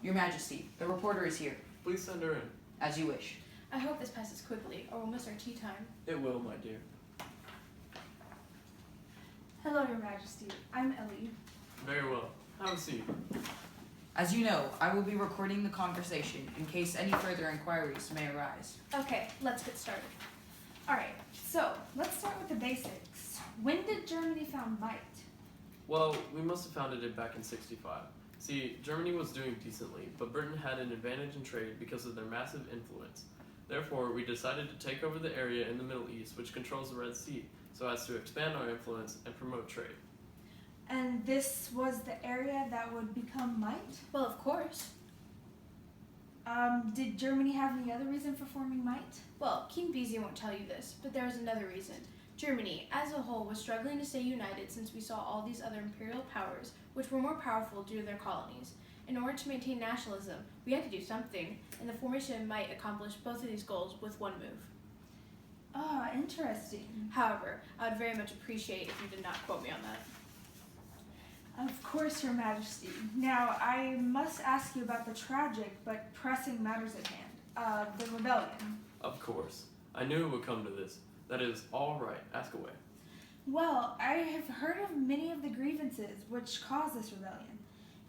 Your Majesty, the reporter is here. Please send her in. As you wish. I hope this passes quickly, or we'll miss our tea time. It will, my dear. Hello, Your Majesty. I'm Ellie. Very well. Have a seat. As you know, I will be recording the conversation in case any further inquiries may arise. Okay, let's get started. Alright, so let's start with the basics. When did Germany found MEIT? Well, we must have founded it back in 65. See, Germany was doing decently, but Britain had an advantage in trade because of their massive influence. Therefore, we decided to take over the area in the Middle East which controls the Red Sea, so as to expand our influence and promote trade. And this was the area that would become MEIT? Well, of course. Did Germany have any other reason for forming MEIT? Well, King Mazzy won't tell you this, but there was another reason. Germany, as a whole, was struggling to stay united since we saw all these other imperial powers, which were more powerful due to their colonies. In order to maintain nationalism, we had to do something, and the formation might accomplish both of these goals with one move. Ah, interesting. However, I would very much appreciate if you did not quote me on that. Of course, Your Majesty. Now, I must ask you about the tragic but pressing matters at hand, the rebellion. Of course. I knew it would come to this. That is all right. Ask away. Well, I have heard of many of the grievances which caused this rebellion.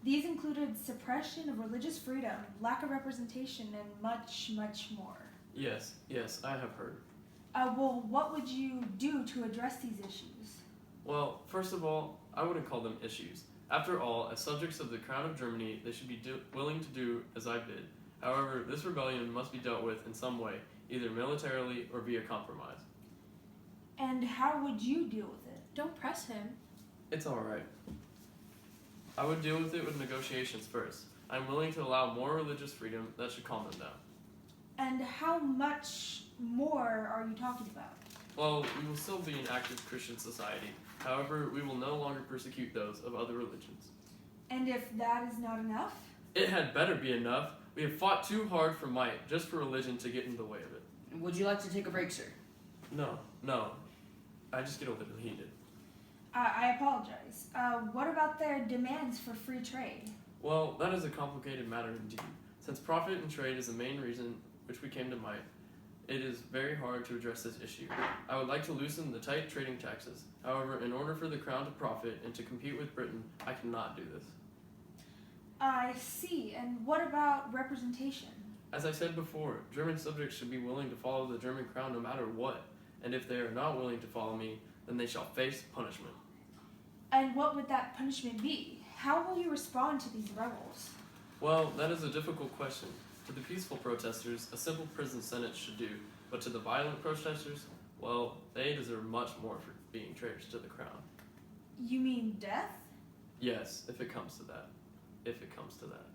These included suppression of religious freedom, lack of representation, and much, much more. Yes, I have heard. Well, what would you do to address these issues? Well, first of all, I wouldn't call them issues. After all, as subjects of the Crown of Germany, they should be willing to do as I bid. However, this rebellion must be dealt with in some way, either militarily or via compromise. And how would you deal with it? Don't press him. It's all right. I would deal with it with negotiations first. I'm willing to allow more religious freedom. That should calm them down. And how much more are you talking about? Well, we will still be an active Christian society. However, we will no longer persecute those of other religions. And if that is not enough? It had better be enough. We have fought too hard for might, just for religion to get in the way of it. Would you like to take a break, sir? No. I just get a little heated. I apologize. What about their demands for free trade? Well, that is a complicated matter indeed. Since profit and trade is the main reason which we came to might, it is very hard to address this issue. I would like to loosen the tight trading taxes. However, in order for the Crown to profit and to compete with Britain, I cannot do this. I see. And what about representation? As I said before, German subjects should be willing to follow the German Crown no matter what. And if they are not willing to follow me, then they shall face punishment. And what would that punishment be? How will you respond to these rebels? Well, that is a difficult question. To the peaceful protesters, a simple prison sentence should do, but to the violent protesters, well, they deserve much more for being traitors to the Crown. You mean death? Yes, if it comes to that. If it comes to that.